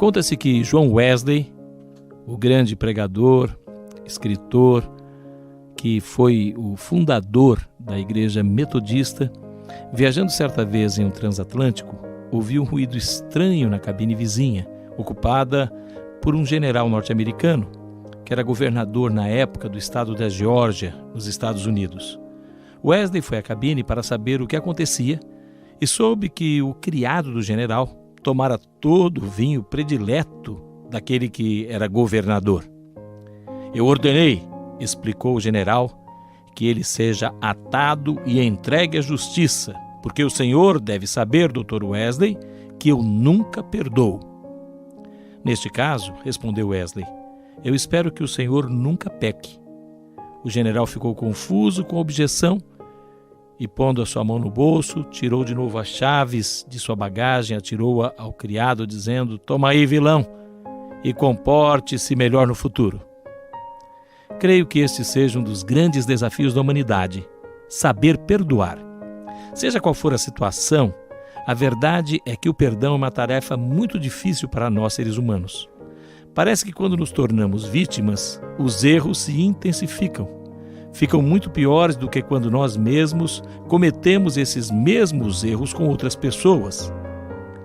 Conta-se que John Wesley, o grande pregador, escritor, que foi o fundador da Igreja Metodista, viajando certa vez em um transatlântico, ouviu um ruído estranho na cabine vizinha, ocupada por um general norte-americano, que era governador na época do estado da Geórgia, nos Estados Unidos. Wesley foi à cabine para saber o que acontecia e soube que o criado do general tomara todo o vinho predileto daquele que era governador. Eu ordenei, explicou o general, que ele seja atado e entregue à justiça, porque o senhor deve saber, Dr. Wesley, que eu nunca perdoo. Neste caso, respondeu Wesley, eu espero que o senhor nunca peque. O general ficou confuso com a objeção e, pondo a sua mão no bolso, tirou de novo as chaves de sua bagagem, atirou-a ao criado, dizendo, toma aí, vilão, e comporte-se melhor no futuro. Creio que este seja um dos grandes desafios da humanidade, saber perdoar. Seja qual for a situação, a verdade é que o perdão é uma tarefa muito difícil para nós seres humanos. Parece que quando nos tornamos vítimas, os erros se intensificam. Ficam muito piores do que quando nós mesmos cometemos esses mesmos erros com outras pessoas.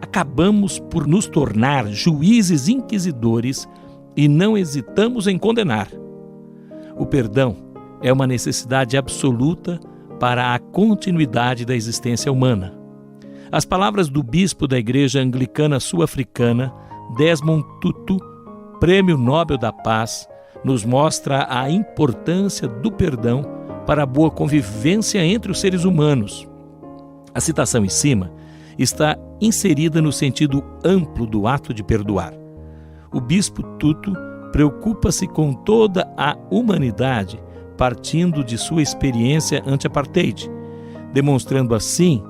Acabamos por nos tornar juízes inquisidores e não hesitamos em condenar. O perdão é uma necessidade absoluta para a continuidade da existência humana. As palavras do bispo da Igreja Anglicana Sul-Africana, Desmond Tutu, Prêmio Nobel da Paz, nos mostra a importância do perdão para a boa convivência entre os seres humanos. A citação em cima está inserida no sentido amplo do ato de perdoar. O bispo Tutu preocupa-se com toda a humanidade, partindo de sua experiência anti-apartheid, demonstrando assim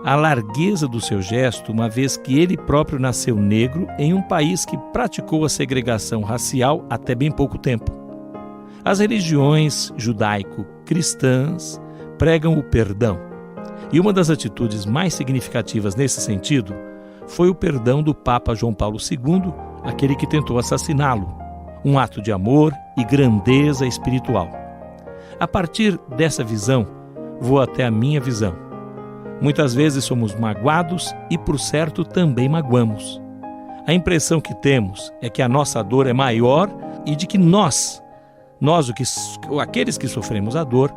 a largueza do seu gesto, uma vez que ele próprio nasceu negro em um país que praticou a segregação racial até bem pouco tempo. As religiões judaico-cristãs pregam o perdão, e uma das atitudes mais significativas nesse sentido foi o perdão do Papa João Paulo II, aquele que tentou assassiná-lo, um ato de amor e grandeza espiritual. A partir dessa visão, vou até a minha visão. Muitas vezes somos magoados e, por certo, também magoamos. A impressão que temos é que a nossa dor é maior e de que aqueles que sofremos a dor,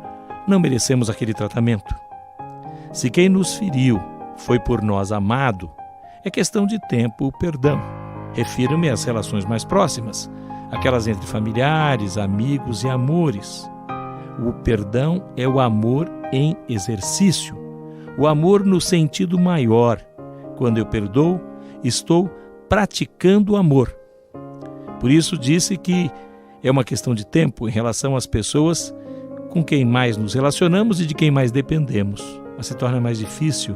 não merecemos aquele tratamento. Se quem nos feriu foi por nós amado, é questão de tempo o perdão. Refiro-me às relações mais próximas, aquelas entre familiares, amigos e amores. O perdão é o amor em exercício, o amor no sentido maior. Quando eu perdoo, estou praticando o amor. Por isso disse que é uma questão de tempo em relação às pessoas com quem mais nos relacionamos e de quem mais dependemos. Mas se torna mais difícil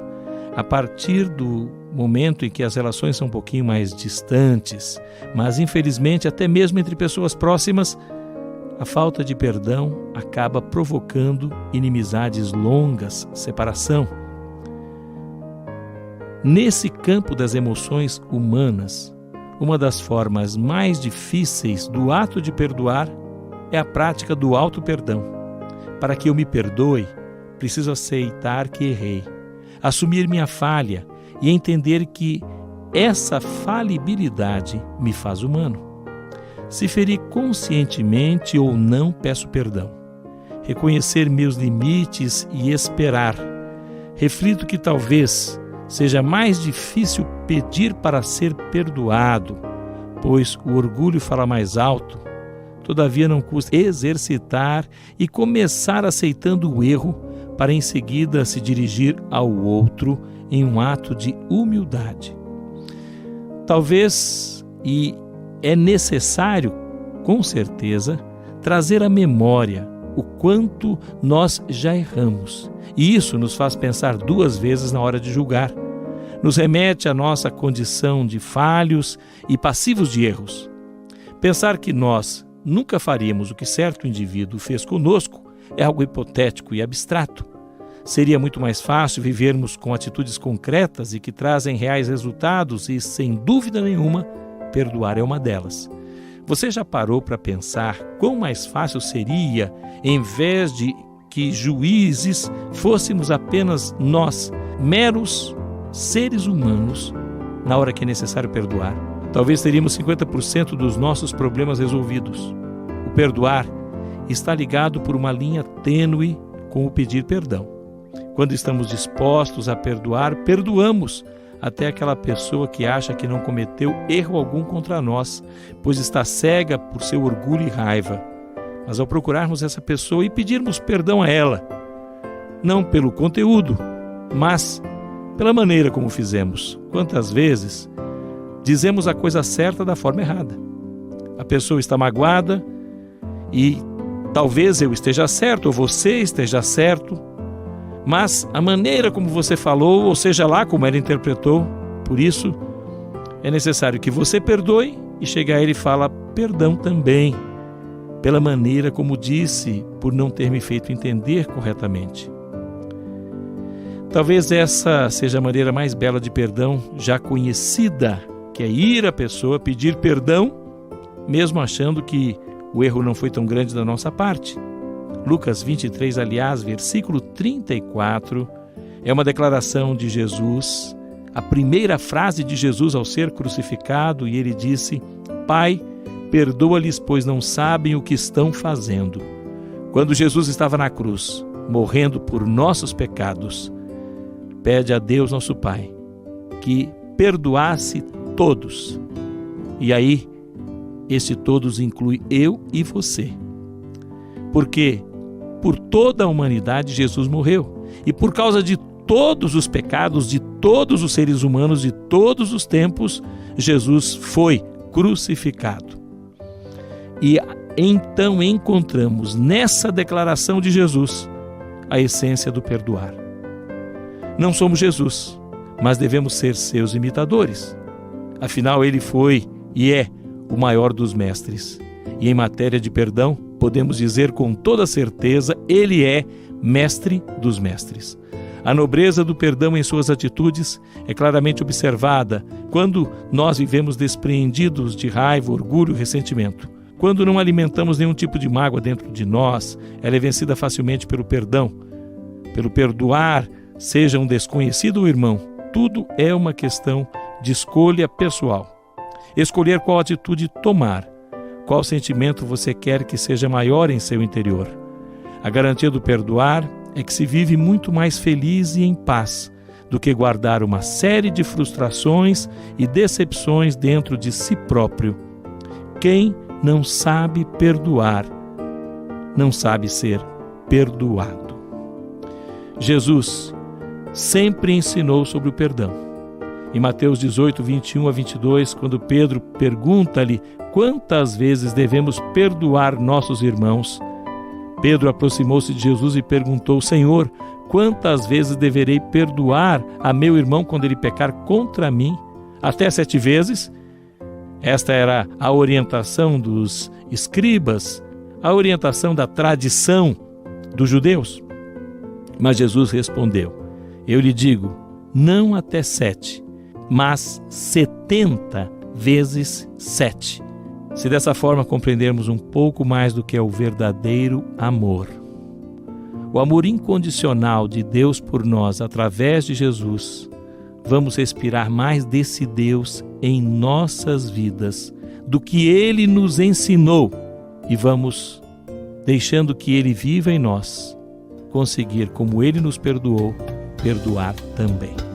a partir do momento em que as relações são um pouquinho mais distantes, mas infelizmente até mesmo entre pessoas próximas, a falta de perdão acaba provocando inimizades longas, separação. Nesse campo das emoções humanas, uma das formas mais difíceis do ato de perdoar é a prática do auto-perdão. Para que eu me perdoe, preciso aceitar que errei, assumir minha falha e entender que essa falibilidade me faz humano. Se feri conscientemente ou não, peço perdão. Reconhecer meus limites e esperar. Reflito que talvez seja mais difícil pedir para ser perdoado, pois o orgulho fala mais alto. Todavia não custa exercitar e começar aceitando o erro para em seguida se dirigir ao outro em um ato de humildade. Talvez, e é necessário, com certeza, trazer à memória o quanto nós já erramos. E isso nos faz pensar duas vezes na hora de julgar. Nos remete à nossa condição de falhos e passivos de erros. Pensar que nós nunca faríamos o que certo indivíduo fez conosco é algo hipotético e abstrato. Seria muito mais fácil vivermos com atitudes concretas e que trazem reais resultados e, sem dúvida nenhuma, perdoar é uma delas. Você já parou para pensar quão mais fácil seria, em vez de que juízes fôssemos apenas nós, meros seres humanos, na hora que é necessário perdoar? Talvez teríamos 50% dos nossos problemas resolvidos. O perdoar está ligado por uma linha tênue com o pedir perdão. Quando estamos dispostos a perdoar, perdoamos até aquela pessoa que acha que não cometeu erro algum contra nós, pois está cega por seu orgulho e raiva. Mas ao procurarmos essa pessoa e pedirmos perdão a ela, não pelo conteúdo, mas pela maneira como fizemos. Quantas vezes dizemos a coisa certa da forma errada? A pessoa está magoada e talvez eu esteja certo ou você esteja certo, mas a maneira como você falou, ou seja lá como ela interpretou, por isso é necessário que você perdoe e chegue a ele e fala perdão também, pela maneira como disse, por não ter me feito entender corretamente. Talvez essa seja a maneira mais bela de perdão já conhecida, que é ir à pessoa pedir perdão, mesmo achando que o erro não foi tão grande da nossa parte. Lucas 23, aliás, versículo 34, é uma declaração de Jesus, a primeira frase de Jesus ao ser crucificado, e ele disse: Pai, perdoa-lhes, pois não sabem o que estão fazendo. Quando Jesus estava na cruz, morrendo por nossos pecados, pede a Deus, nosso Pai, que perdoasse todos. E aí, esse todos inclui eu e você. Porque por toda a humanidade Jesus morreu. E por causa de todos os pecados de todos os seres humanos de todos os tempos, Jesus foi crucificado. E então encontramos nessa declaração de Jesus a essência do perdoar. Não somos Jesus, mas devemos ser seus imitadores. Afinal, ele foi e é o maior dos mestres. E em matéria de perdão, podemos dizer com toda certeza, ele é mestre dos mestres. A nobreza do perdão em suas atitudes é claramente observada quando nós vivemos despreendidos de raiva, orgulho e ressentimento. Quando não alimentamos nenhum tipo de mágoa dentro de nós, ela é vencida facilmente pelo perdão. Pelo perdoar, seja um desconhecido ou irmão, tudo é uma questão de escolha pessoal. Escolher qual atitude tomar, qual sentimento você quer que seja maior em seu interior. A garantia do perdoar é que se vive muito mais feliz e em paz do que guardar uma série de frustrações e decepções dentro de si próprio. Quem não sabe perdoar, não sabe ser perdoado. Jesus sempre ensinou sobre o perdão. Em Mateus 18, 21 a 22, quando Pedro pergunta-lhe quantas vezes devemos perdoar nossos irmãos, Pedro aproximou-se de Jesus e perguntou: Senhor, quantas vezes deverei perdoar a meu irmão quando ele pecar contra mim? Até 7 vezes? Esta era a orientação dos escribas, a orientação da tradição dos judeus. Mas Jesus respondeu: Eu lhe digo, não até 7, mas 70 vezes 7. Se dessa forma compreendermos um pouco mais do que é o verdadeiro amor, o amor incondicional de Deus por nós através de Jesus, vamos respirar mais desse Deus em nossas vidas, do que Ele nos ensinou, e vamos, deixando que Ele viva em nós, conseguir, como Ele nos perdoou, perdoar também.